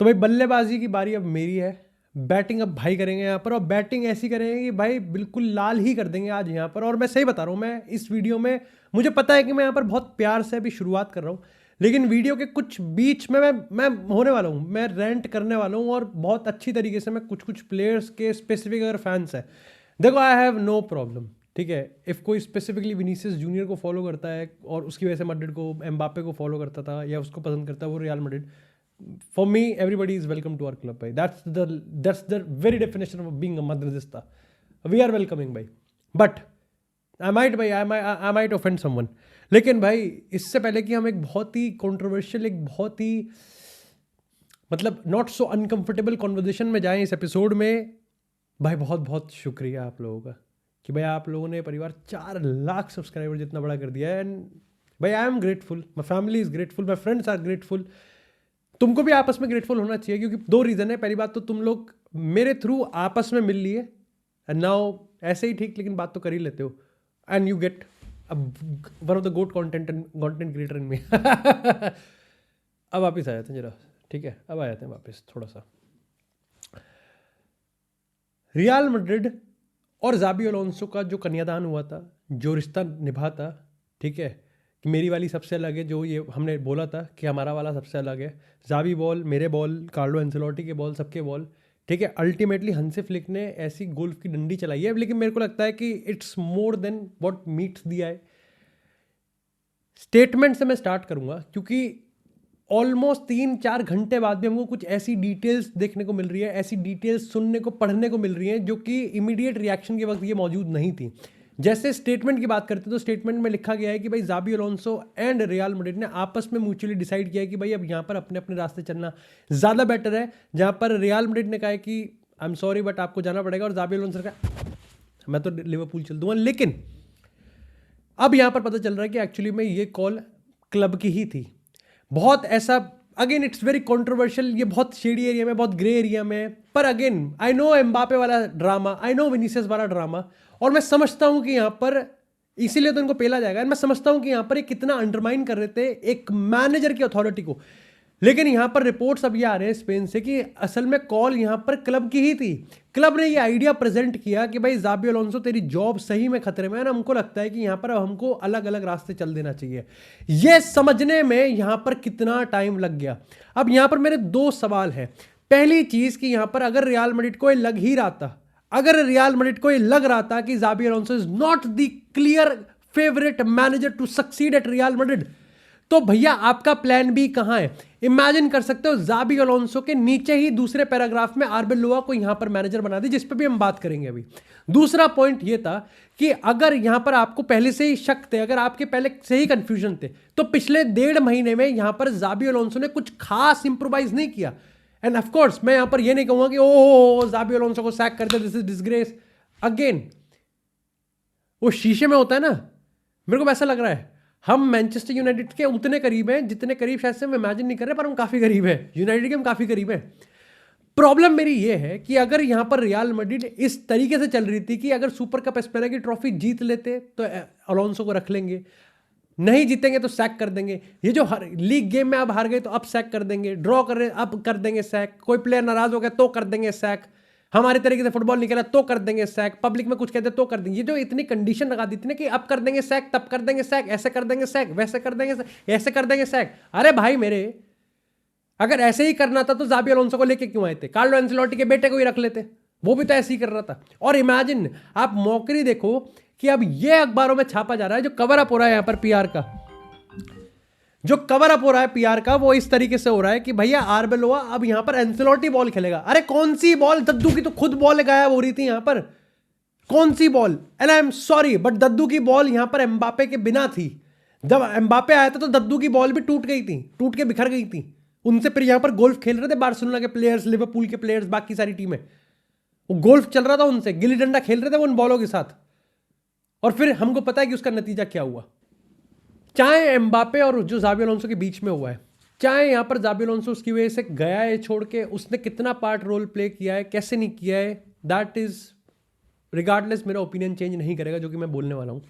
तो भाई बल्लेबाजी की बारी अब मेरी है। बैटिंग अब भाई करेंगे यहाँ पर, और बैटिंग ऐसी करेंगे कि भाई बिल्कुल लाल ही कर देंगे आज यहाँ पर। और मैं सही बता रहा हूँ, मैं इस वीडियो में मुझे पता है कि मैं यहाँ पर बहुत प्यार से अभी शुरुआत कर रहा हूँ, लेकिन वीडियो के कुछ बीच में मैं होने वाला हूँ, मैं रेंट करने वाला हूँ, और बहुत अच्छी तरीके से मैं कुछ प्लेयर्स के स्पेसिफिक अगर फैंस है, देखो आई हैव नो प्रॉब्लम, ठीक है। इफ़ कोई स्पेसिफिकली विनीसियस जूनियर को फॉलो करता है और उसकी वजह से मैड्रिड को, एम्बापे को फॉलो करता था या उसको पसंद करता है वो real Madrid, for me everybody is welcome to our club bhai. That's the very definition of being a madridista. We are welcoming bhai, but I might offend someone. लेकिन भाई इससे पहले कि हम एक बहुत ही कंट्रोवर्शियल, एक बहुत ही मतलब नॉट सो अनकंफर्टेबल कॉन्वर्जेशन में जाएं इस एपिसोड में, भाई बहुत बहुत शुक्रिया आप लोगों का कि भाई आप लोगों ने परिवार 4 लाख सब्सक्राइबर जितना बड़ा कर दिया है। एंड भाई I am grateful, my family is grateful, my friends are grateful. तुमको भी आपस में ग्रेटफुल होना चाहिए, क्योंकि 2 रीज़न है। पहली बात तो तुम लोग मेरे थ्रू आपस में मिल लिए, एंड नाउ ऐसे ही ठीक, लेकिन बात तो कर ही लेते हो, and you get one of the good content creator in me. अब वापिस आ जाते हैं जरा, ठीक है, अब आ जाते हैं वापस थोड़ा सा। रियल मैड्रिड और ज़ाबी अलोंसो का जो कन्यादान हुआ था, जो रिश्ता निभा था, ठीक है, कि मेरी वाली सबसे अलग है, जो ये हमने बोला था कि हमारा वाला सबसे अलग है, ज़ाबी बॉल, मेरे बॉल, कार्लो एंसेलोटी के बॉल, सबके बॉल, ठीक है। अल्टीमेटली हंसी फ्लिक ने ऐसी गोल्फ की डंडी चलाई है, लेकिन मेरे को लगता है कि it's more than what meets the I. Statement से मैं स्टार्ट करूंगा, क्योंकि ऑलमोस्ट 3-4 घंटे बाद भी हमको कुछ ऐसी डिटेल्स देखने को मिल रही है, ऐसी डिटेल्स सुनने को, पढ़ने को मिल रही हैं, जो कि इमीडिएट रिएक्शन के वक्त ये मौजूद नहीं थी। जैसे स्टेटमेंट की बात करते तो स्टेटमेंट में लिखा गया है कि भाई Xabi Alonso and real Madrid ने आपस में म्यूचुअली डिसाइड किया है कि भाई अब यहाँ पर अपने अपने रास्ते चलना ज़्यादा बेटर है। जहाँ पर रियल मैड्रिड ने कहा है कि आई एम सॉरी बट आपको जाना पड़ेगा, और ज़ाबी अलोंसो का मैं तो लिवरपूल चल दूंगा। लेकिन अब यहाँ पर पता चल रहा है कि एक्चुअली में ये कॉल क्लब की ही थी। बहुत ऐसा, अगेन इट्स वेरी कॉन्ट्रोवर्शियल, ये बहुत शेडी एरिया में, बहुत ग्रे एरिया में, पर अगेन आई नो एम्बापे वाला ड्रामा, आई नो विनीसियस वाला ड्रामा, और मैं समझता हूं कि यहां पर इसीलिए तो इनको पेला जाएगा। मैं समझता हूं कि यहां पर ये कितना अंडरमाइन कर रहे थे एक मैनेजर की अथॉरिटी को। लेकिन यहां पर रिपोर्ट्स अब ये आ रहे हैं स्पेन से कि असल में कॉल यहां पर क्लब की ही थी। क्लब ने ये आइडिया प्रेजेंट किया कि भाई ज़ाबी अलोंसो तेरी जॉब सही में खतरे में है ना, हमको लगता है कि यहां पर अब हमको अलग अलग रास्ते चल देना चाहिए। यह समझने में यहां पर कितना टाइम लग गया। अब यहां पर मेरे 2 सवाल हैं। पहली चीज कि यहां पर अगर रियल मैड्रिड को लग ही रहा था, अगर रियल मैड्रिड को लग रहा था कि Xabi Alonso is not the clear favourite manager to succeed at Real Madrid, तो भैया आपका प्लान बी कहां है? इमेजिन कर सकते हो ज़ाबी अलोंसो के नीचे ही दूसरे पैराग्राफ में आर्बेलोआ को यहां पर मैनेजर बना दी, जिस पे भी हम बात करेंगे अभी। दूसरा पॉइंट यह था कि अगर यहां पर आपको पहले से ही शक थे, अगर आपके पहले से ही कंफ्यूजन थे, तो पिछले 1.5 महीने में यहां पर ज़ाबी अलोंसो ने कुछ खास इंप्रोवाइज नहीं किया। एंड ऑफ कोर्स मैं यहां पर यह नहीं कहूंगा कि ओह ज़ाबी अलोंसो को सैक कर दे, दिस इज डिसग्रेस। अगेन वो शीशे में होता है ना, मेरे को ऐसा लग रहा है हम मैनचेस्टर यूनाइटेड के उतने करीब हैं जितने करीब शायद से हम इमेजिन नहीं कर रहे, पर हम काफी करीब हैं यूनाइटेड के, हम काफी करीब हैं। प्रॉब्लम मेरी ये है कि अगर यहां पर रियल मैड्रिड इस तरीके से चल रही थी कि अगर सुपर कप स्पेना की ट्रॉफी जीत लेते तो अलोंसो को रख लेंगे, नहीं जीतेंगे तो सैक कर देंगे, ये जो लीग गेम में अब हार गए तो अब सैक कर देंगे, ड्रॉ कर रहे अब कर देंगे सैक, कोई प्लेयर नाराज हो गया तो कर देंगे सैक, हमारे तरीके से फुटबॉल नहीं खेला तो कर देंगे सैक, पब्लिक में कुछ कहते तो कर देंगे। ये जो इतनी कंडीशन लगा दी थी ना कि अब कर देंगे सैक, तब कर देंगे सैक, ऐसे कर देंगे सैक, वैसे कर देंगे सैक, ऐसे कर देंगे सैक। अरे भाई मेरे, अगर ऐसे ही करना था तो ज़ाबी अलोंसो को लेके क्यों आए थे? कार्लो एंसेलोटी के बेटे को ही रख लेते, वो भी तो ऐसे ही कर रहा था। और इमेजिन आप मौकरी देखो कि अब ये अखबारों में छापा जा रहा है, जो कवर अप हो रहा है यहां पर पीआर का, जो कवर अप हो रहा है पीआर का, वो इस तरीके से हो रहा है कि भैया आर्बेलोआ अब यहां पर एंसेलोटी बॉल खेलेगा। अरे कौन सी बॉल? दद्दू की तो खुद बॉल गायब हो रही थी यहां पर, कौन सी ball? And I am sorry but दद्दू की बॉल यहां पर एम्बापे के बिना थी। जब एम्बापे आया था तो दद्दू की बॉल भी टूट गई थी, टूट के बिखर गई थी। उनसे फिर यहां पर गोल्फ खेल रहे थे बार्सिलोना के प्लेयर्स, लिवरपूल के प्लेयर्स, बाकी सारी टीमें, वो गोल्फ चल रहा था उनसे, गिल्ली डंडा खेल रहे थे वो उन बॉलों के साथ। और फिर हमको पता है कि उसका नतीजा क्या हुआ। चाहे एम्बापे और जो ज़ाबी अलोंसो के बीच में हुआ है, चाहे यहां पर ज़ाबी अलोंसो उसकी वजह से गया है छोड़ के, उसने कितना पार्ट रोल प्ले किया है, कैसे नहीं किया है, दैट इज रिगार्डलेस मेरा ओपिनियन चेंज नहीं करेगा जो कि मैं बोलने वाला हूं।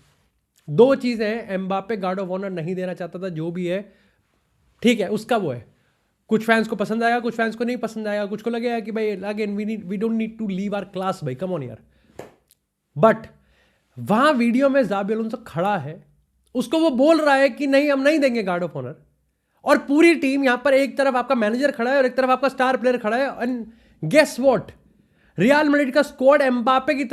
2 चीजें हैं, एम्बापे गार्ड ऑफ ऑनर नहीं देना चाहता था, जो भी है ठीक है उसका वो है, कुछ फैंस को पसंद आएगा, कुछ फैंस को नहीं पसंद आएगा, कुछ को लगेगा कि भाई again we don't need to leave our class भाई, कम ऑन यार। बट वहां वीडियो में ज़ाबी अलोंसो खड़ा है, उसको वो बोल रहा है कि नहीं हम नहीं देंगे गार्ड ऑफ ऑनर, और पूरी टीम यहां पर एक तरफ आपका मैनेजर खड़ा है और एक तरफ आपका स्टार प्लेयर खड़ा है, and guess what, Real Madrid का स्क्वाड एम्बापे की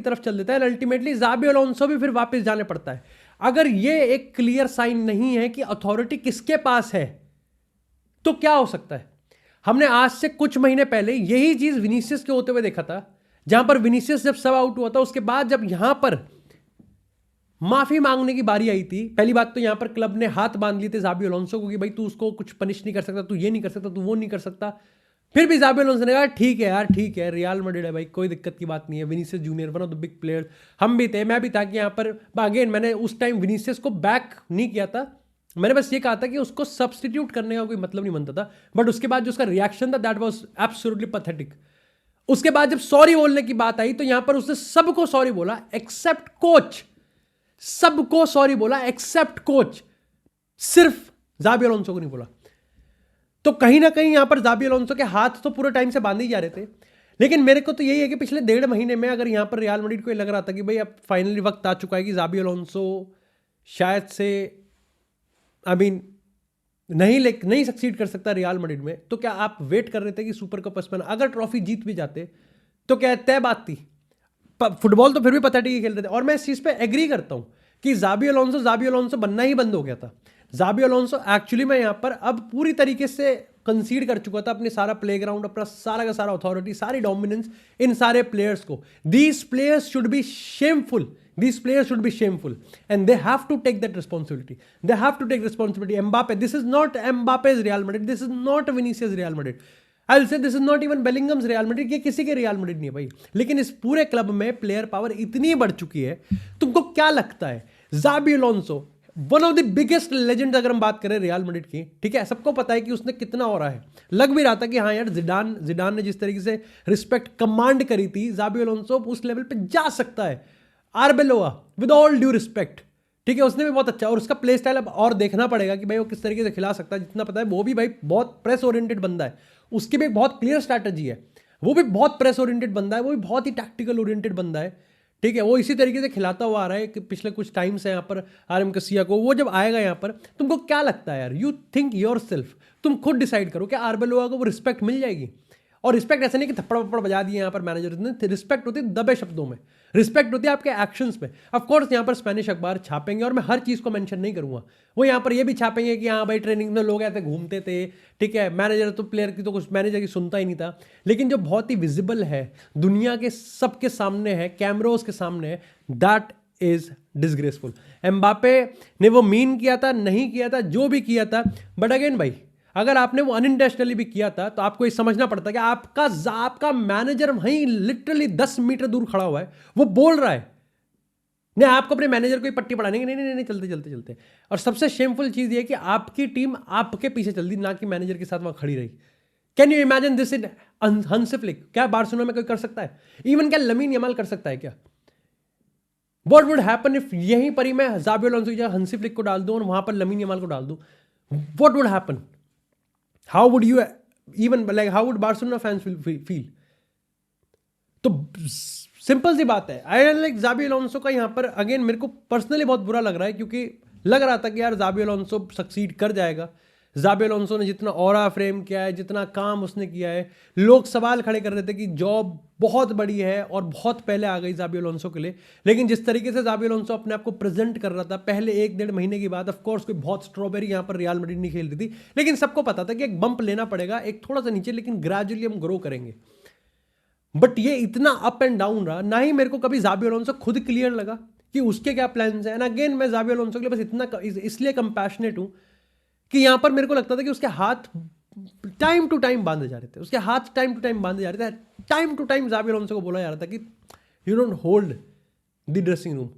तरफ चल देता है, अल्टीमेटली ज़ाबी अलोंसो भी फिर वापस जाने पड़ता है। अगर ये एक क्लियर साइन नहीं है कि अथॉरिटी किसके पास है, तो क्या हो सकता है? हमने आज से कुछ महीने पहले यही चीज विनीसियस के होते हुए देखा था, जहां पर विनीसियस जब सब आउट हुआ था, उसके बाद जब यहां पर माफी मांगने की बारी आई थी, पहली बात तो यहां पर क्लब ने हाथ बांध लिए थे ज़ाबी अलोंसो को कि भाई तू उसको कुछ पनिश नहीं कर सकता, तू ये नहीं कर सकता, तू वो नहीं कर सकता। फिर भी ज़ाबी अलोंसो ने कहा ठीक है यार, ठीक है, रियल मैड्रिड है भाई, कोई दिक्कत की बात नहीं है, Vinicius junior one of the big players, हम भी थे, मैं भी था कि यहाँ पर अगेन मैंने उस टाइम विनीसियस को बैक नहीं किया था, मैंने बस ये कहा था कि उसको सब्सटीट्यूट करने का कोई मतलब नहीं बनता था। बट उसके बाद जो उसका रिएक्शन था दैट वाज एब्सोल्युटली पैथेटिक। उसके बाद जब सॉरी बोलने की बात आई तो यहां पर उसने सबको सॉरी बोला एक्सेप्ट कोच, सबको सॉरी बोला एक्सेप्ट कोच, सिर्फ ज़ाबी अलोंसो को नहीं बोला। तो कहीं ना कहीं यहां पर ज़ाबी अलोंसो के हाथ तो पूरे टाइम से बांधे ही जा रहे थे, लेकिन मेरे को तो यही है कि पिछले 1.5 महीने में अगर यहां पर रियल मैड्रिड को लग रहा था कि भाई अब फाइनली वक्त आ चुका है कि ज़ाबी अलोंसो शायद से नहीं सक्सीड कर सकता रियल मैड्रिड में, तो क्या आप वेट कर रहे थे कि सुपर कप स्पेन अगर ट्रॉफी जीत भी जाते तो क्या तय बात थी? फुटबॉल तो फिर भी पता नहीं खेल रहे थे, और मैं इस चीज पे एग्री करता हूं कि ज़ाबी अलोंसो बनना ही बंद हो गया था। ज़ाबी अलोंसो एक्चुअली में यहां पर अब पूरी तरीके से कंसीड कर चुका था अपने सारा प्लेग्राउंड, अपना सारा का सारा अथॉरिटी, सारी डोमिनेंस इन सारे प्लेयर्स को। These players should B shameful, these players should be shameful and they have to take that responsibility, they have to take responsibility. Mbappe, this is not Mbappe's Real Madrid, this is not Vinicius Real Madrid, I'll say this is not even Bellingham's Real Madrid, ये किसी के real Madrid नहीं है भाई। लेकिन इस पूरे club में प्लेयर पावर इतनी बढ़ चुकी है, तुमको क्या लगता है Xabi Alonso one of the biggest legend अगर हम बात करें रियल मैड्रिड की, ठीक है, सबको पता है कि उसने कितना हो रहा है, लग भी रहा था कि हाँ यार जिडान ने जिस तरीके से रिस्पेक्ट कमांड करी थी, ज़ाबी अलोंसो उस लेवल पे जा सकता है। आर्बेलोआ विद ऑल ड्यू रिस्पेक्ट, ठीक है, उसने भी बहुत अच्छा, और उसका प्ले स्टाइल अब और देखना पड़ेगा कि भाई वो किस तरीके से खिला सकता है। जितना पता है वो भी भाई बहुत प्रेस ओरिएंटेड बंदा है, उसकी भी एक बहुत क्लियर स्ट्रैटेजी है, वो भी बहुत प्रेस ओरिएंटेड बंदा है, वो भी बहुत ही टैक्टिकल ओरिएंटेड बंदा है, ठीक है, वो इसी तरीके से खिलाता हुआ आ रहा है कि पिछले कुछ टाइम से यहाँ पर आरएम कसिया को। वो जब आएगा यहाँ पर, तुमको क्या लगता है यार, यू थिंक योर सेल्फ, तुम खुद डिसाइड करो कि आर्बेलोआ को वो रिस्पेक्ट मिल जाएगी। और रिस्पेक्ट ऐसा नहीं कि थप्पड़ वप्पड़ बजा दिए यहाँ पर मैनेजर ने, रिस्पेक्ट होती है दबे शब्दों में, रिस्पेक्ट होती है आपके एक्शंस में। ऑफ कोर्स यहाँ पर स्पेनिश अखबार छापेंगे, और मैं हर चीज़ को मेंशन नहीं करूँगा, वो यहाँ पर ये भी छापेंगे कि हाँ भाई ट्रेनिंग में लोग ऐसे घूमते थे, ठीक है, मैनेजर तो प्लेयर की तो कुछ मैनेजर की सुनता ही नहीं था। लेकिन जो बहुत ही विजिबल है, दुनिया के सबके सामने है, कैमरोज के सामने है, दैट इज डिसग्रेसफुल। एम्बापे ने वो मीन किया था, नहीं किया था, जो भी किया था, बट अगेन भाई अगर आपने वो अनइंटेंशनली भी किया था तो आपको ये समझना पड़ता कि आपका मैनेजर वहीं लिटरली 10 मीटर दूर खड़ा हुआ है, वो बोल रहा है नहीं, आपको अपने मैनेजर को ही पट्टी पढ़ाने की, नहीं चलते। और सबसे शेमफुल चीज ये कि आपकी टीम आपके पीछे चल दी, ना कि मैनेजर के साथ वहां खड़ी रही। Can you imagine this in हंसी फ्लिक? क्या बार्सिलोना में कोई कर सकता है? इवन क्या लमीन यमाल कर सकता है क्या? व्हाट वुड हैपन इफ यहीं पर ही मैं ज़ाबी अलोंसो की जगह हंसी फ्लिक को डाल दूं और वहां पर लमीन यमाल को डाल दूं? What would happen? How would you even like how would Barcelona fans feel? तो सिंपल सी बात है, आई लाइक ज़ाबी अलोंसो का यहाँ पर अगेन मेरे को पर्सनली बहुत बुरा लग रहा है, क्योंकि लग रहा था कि यार ज़ाबी अलोंसो सक्सीड कर जाएगा। ज़ाबी अलोंसो ने जितना ऑरा फ्रेम किया है, जितना काम उसने किया है, लोग सवाल खड़े कर रहे थे कि जॉब बहुत बड़ी है और बहुत पहले आ गई ज़ाबी अलोंसो के लिए। लेकिन जिस तरीके से ज़ाबी अलोंसो अपने आप को प्रेजेंट कर रहा था पहले 1-1.5 महीने की बात, ऑफ कोर्स कोई बहुत स्ट्रॉबेरी यहाँ पर रियल मैड्रिड नहीं खेल रही थी, लेकिन सबको पता था कि एक बम्प लेना पड़ेगा, एक थोड़ा सा नीचे, लेकिन ग्रेजुअली हम ग्रो करेंगे। बट ये इतना अप एंड डाउन रहा, ना ही मेरे को कभी ज़ाबी अलोंसो खुद क्लियर लगा कि उसके क्या प्लान्स हैं। एंड अगेन मैं ज़ाबी अलोंसो के लिए बस इतना इसलिए कंपैशनेट हूँ कि यहां पर मेरे को लगता था कि उसके हाथ टाइम टू टाइम बांधे जा रहे थे, उसके हाथ टाइम टू टाइम बांधे जा रहे थे। टाइम टू टाइम ज़ाबी अलोंसो को बोला जा रहा था कि you don't hold the dressing room,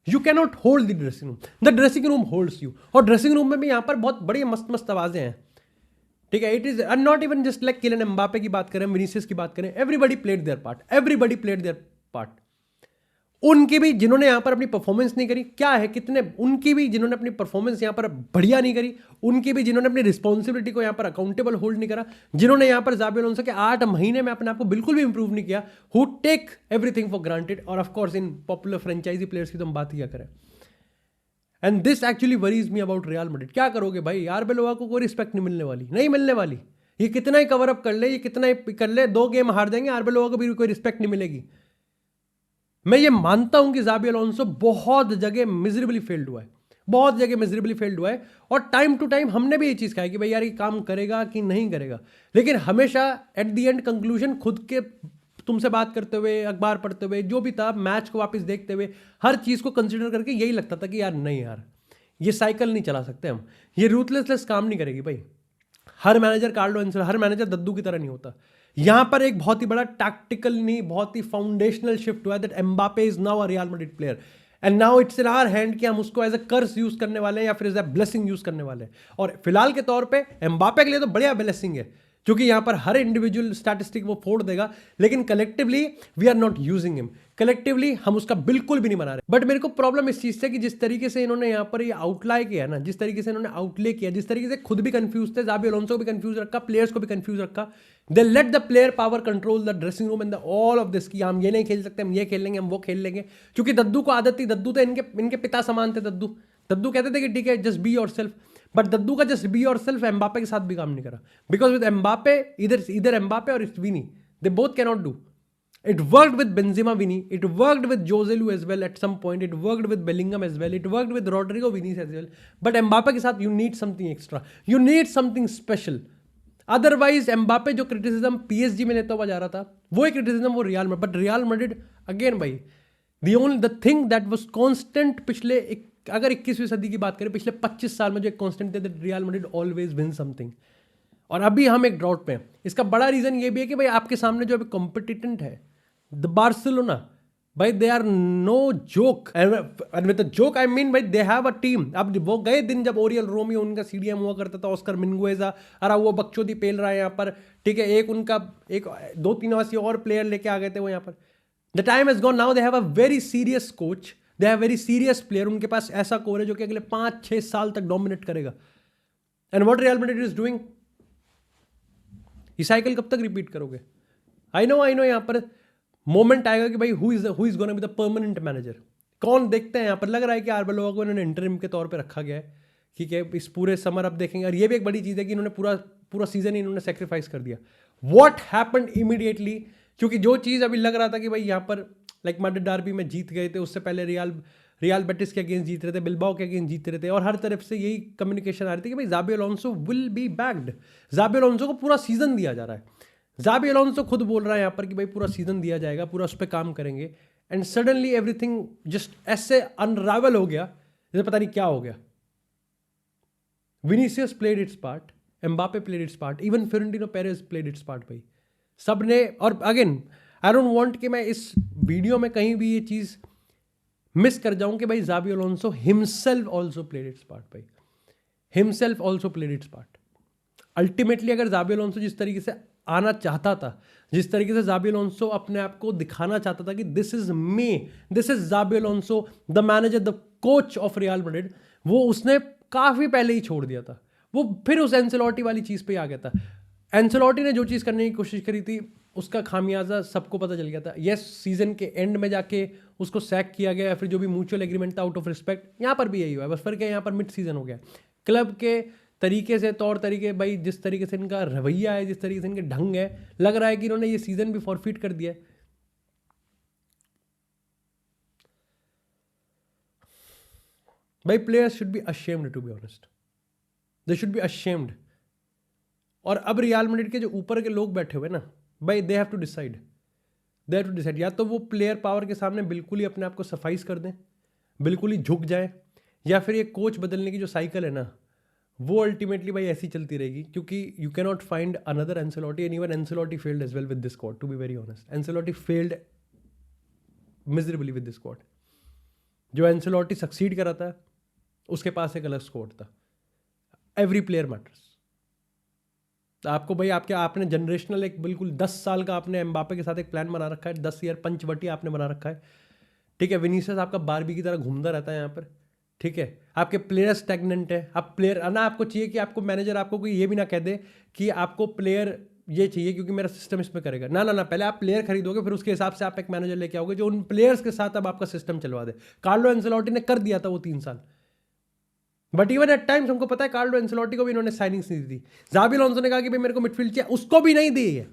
you can not hold the dressing room, the dressing room holds you. और ड्रेसिंग रूम में भी यहाँ पर बहुत बड़ी मस्त आवाज़ें हैं, ठीक है, it is not even just like Kylian Mbappe की बात करें, विनीसियस की बात करें, एवरीबडी प्लेड देयर पार्ट, उनकी भी जिन्होंने यहाँ पर अपनी परफॉर्मेंस नहीं करी, क्या है कितने, उनकी भी जिन्होंने अपनी परफॉर्मेंस यहाँ पर बढ़िया नहीं करी, उनकी भी जिन्होंने अपनी रिस्पॉन्सिबिलिटी को यहाँ पर अकाउंटेबल होल्ड नहीं करा, जिन्होंने यहाँ पर ज़ाबी अलोंसो के 8 महीने में अपने आप को बिल्कुल भी इंप्रूव नहीं किया, who take everything for granted. और ऑफकोर्स इन पॉपुलर फ्रेंचाइजी प्लेयर्स की तो हम बात ही क्या करें। And this actually worries me about Real Madrid. क्या करोगे भाई, आर्बेलोआ को कोई रिस्पेक्ट नहीं मिलने वाली, नहीं मिलने वाली। ये कितना ही कवर अप कर ले, ये कितना ही कर ले, 2 गेम हार देंगे, आर्बेलोआ को भी कोई रिस्पेक्ट नहीं मिलेगी। मैं ये मानता हूं कि ज़ाबी अलोंसो बहुत जगह मिजरेबली फेल्ड हुआ है, बहुत जगह मिजरेबली फेल्ड हुआ है, और टाइम टू टाइम हमने भी ये चीज़ कहा है कि भाई यार ये काम करेगा कि नहीं करेगा, लेकिन हमेशा एट द एंड कंक्लूजन खुद के तुमसे बात करते हुए, अखबार पढ़ते हुए, जो भी था, मैच को वापस देखते हुए, हर चीज़ को कंसिडर करके यही लगता था कि यार नहीं यार ये साइकिल नहीं चला सकते हम, ये रूथलेसनेस काम नहीं करेगी भाई। हर मैनेजर कार्लो एंसेलोटी, हर मैनेजर दद्दू की तरह नहीं होता। यहां पर एक बहुत ही बड़ा टैक्टिकल नहीं, बहुत ही फाउंडेशनल शिफ्ट हुआ है that Mbappe is now a Real Madrid player, and now it's in our hand कि हम उसको एज अ कर्स यूज करने वाले हैं या फिर एज अ ब्लेसिंग यूज करने वाले हैं। और फिलहाल के तौर पे एम्बापे के लिए तो बढ़िया ब्लेसिंग है, क्योंकि यहां पर हर इंडिविजुअल स्टैटिस्टिक वो फोड़ देगा, लेकिन collectively we are not using him, collectively हम उसका बिल्कुल भी नहीं बना रहे। बट मेरे को प्रॉब्लम इस चीज से कि जिस तरीके से इन्होंने यहाँ पर ये आउटलाय किया ना, जिस तरीके से इन्होंने आउटले किया, जिस तरीके से खुद भी कंफ्यूज थे, ज़ाबी अलोंसो को भी कंफ्यूज रखा, प्लेयर्स को भी कंफ्यूज रखा, they let the player power control the dressing room and all of this, कि हम ये नहीं खेल सकते, हम ये खेल लेंगे, हम वो खेल लेंगे, क्योंकि दद्दू को आदत थी, दद्दू तो इनके पिता समान थे। दद्दू कहते थे कि ठीक है जस्ट बी योरसेल्फ, बट दद्दू का जस्ट बी योरसेल्फ एम्बापे के साथ भी काम नहीं करा, बिकॉज विद एम्बापे इधर एम्बापे और it's Vini, they both can not do. It worked with Benzema, Vini. It worked with Joselu as well at some point. It worked with Bellingham as well. It worked with Rodrigo Vinicius as well. But Mbappe के साथ you need something extra. You need something special. Otherwise Mbappe जो criticism PSG में लेता हुआ जा रहा था, वो एक criticism वो real Madrid, but real Madrid again भाई, the thing that was constant पिछले अगर 21वीं सदी की बात करें, पिछले 25 साल में जो एक constant थे, real Madrid always win something. और अभी हम एक ड्रॉट पे हैं। इसका बड़ा रीजन ये भी है कि भाई आपके सामने जो अभी कॉम्पिटिटेंट है द बार्सिलोना, भाई they are no joke, and with the joke I mean भाई दे हैव अ टीम। अब वो गए दिन जब ओरियल रोमियो उनका सीडीएम हुआ करता था, ऑस्कर मिंगुएजा, अरे वो बकचोदी पेल रहा है यहाँ पर, ठीक है, एक 2-3 ऐसे और प्लेयर लेके आ गए थे वो यहाँ पर। The time has gone, now they have a very serious coach, they have very serious player, उनके पास ऐसा कोच है जो कि अगले 5-6 साल तक डोमिनेट करेगा। And what Real Madrid is doing, ये साइकिल कब तक रिपीट करोगे? आई नो यहाँ पर मोमेंट आएगा कि भाई who is gonna be the permanent manager, कौन देखते हैं। यहाँ पर लग रहा है कि आर्बेलोआ को इन्होंने इंटरिम के तौर पे रखा गया है, ठीक है, इस पूरे समर अब देखेंगे। और ये भी एक बड़ी चीज़ है कि इन्होंने पूरा सीजन ही इन्होंने सेक्रीफाइस कर दिया। व्हाट हैपेंड इमीडिएटली, क्योंकि जो चीज़ अभी लग रहा था कि भाई यहाँ पर लाइक मैड्रिड डार्बी में जीत गए थे, उससे पहले रियल बेटिस के अगेंस्ट जीत रहे थे, बिल्बाओ के अगेंस्ट जीत रहे थे, और हर तरफ से यही कम्युनिकेशन आ रही थी कि भाई Xabi Alonso will be backed, Xabi Alonso को पूरा सीजन दिया जा रहा है। ज़ाबी अलोंसो खुद बोल रहा है यहाँ पर कि भाई पूरा सीजन दिया जाएगा, पूरा उस पर काम करेंगे, एंड सडनली एवरीथिंग जस्ट ऐसे अनरावल हो गया जैसे पता नहीं क्या हो गया। Vinicius played its part, Mbappe played its part, even Florentino Perez played its part भाई, सब ने। और अगेन आई डोंट वांट कि मैं इस वीडियो में कहीं भी ये चीज़ मिस कर जाऊं कि भाई Xabi Alonso himself also played its part भाई, himself also played its part. Ultimately अगर ज़ाबी अलोंसो जिस तरीके से आना चाहता था, जिस तरीके से ज़ाबी अलोंसो अपने आप को दिखाना चाहता था कि this is me, this is Xabi Alonso the manager, the coach of Real Madrid, वो उसने काफ़ी पहले ही छोड़ दिया था। वो फिर उस एंसेलोटी वाली चीज़ पे आ गया था। एंसेलोटी ने जो चीज़ करने की कोशिश करी थी उसका खामियाजा सबको पता चल गया था। यस, सीजन के एंड में जाके उसको सैक किया गया, फिर जो भी म्यूचुअल एग्रीमेंट था आउट ऑफ रिस्पेक्ट, यहाँ पर भी यही हुआ है। बस फर्क है यहाँ पर मिड सीजन हो गया। क्लब के तरीके से, तौर तरीके, भाई जिस तरीके से इनका रवैया है, जिस तरीके से इनके ढंग है, लग रहा है कि इन्होंने ये सीजन भी फॉरफिट कर दिया है। भाई players should be ashamed, to be honest, they should be ashamed. और अब रियल मैड्रिड के जो ऊपर के लोग बैठे हुए ना भाई, दे हैव टू डिसाइड, या तो वो प्लेयर पावर के सामने बिल्कुल ही अपने आप को सफाइज कर दें, बिल्कुल ही झुक जाए, या फिर ये कोच बदलने की जो साइकिल है ना, वो अल्टीमेटली भाई ऐसी चलती रहेगी, क्योंकि you can not find another Ancelotti, and even Ancelotti failed as well with this squad, to be very honest. Ancelotti failed miserably with this squad. जो एंसेलोटी सक्सीड करा था उसके पास एक अलग स्क्वाड था। Every player matters. आपको भाई आपने जनरेशनल एक बिल्कुल 10 साल का आपने एम्बापे के साथ एक प्लान बना रखा है, 10 ईयर पंचवटी आपने बना रखा है, ठीक है, विनीसियस आपका बारबी की तरह घूमता रहता है यहाँ पर, ठीक है, आपके प्लेयर स्टैग्नेंट है, आप प्लेयर ना, आपको चाहिए कि आपको मैनेजर आपको कोई ये भी ना कह दे कि आपको प्लेयर ये चाहिए क्योंकि मेरा सिस्टम इसमें करेगा, ना ना ना, पहले आप प्लेयर खरीदोगे फिर उसके हिसाब से आप एक मैनेजर लेके आओगे जो उन प्लेयर्स के साथ अब आपका सिस्टम चलवा दे। कार्लो एंसेलोटी ने कर दिया था वो 3 साल, बट इवन एट टाइम्स हमको पता है कार्लो एंसेलोटी को भी इन्होंने साइनिंग्स नहीं दी थी। जाबी अलोंसो ने कहा कि भाई मेरे को मिडफील्ड चाहिए, उसको भी नहीं दी है।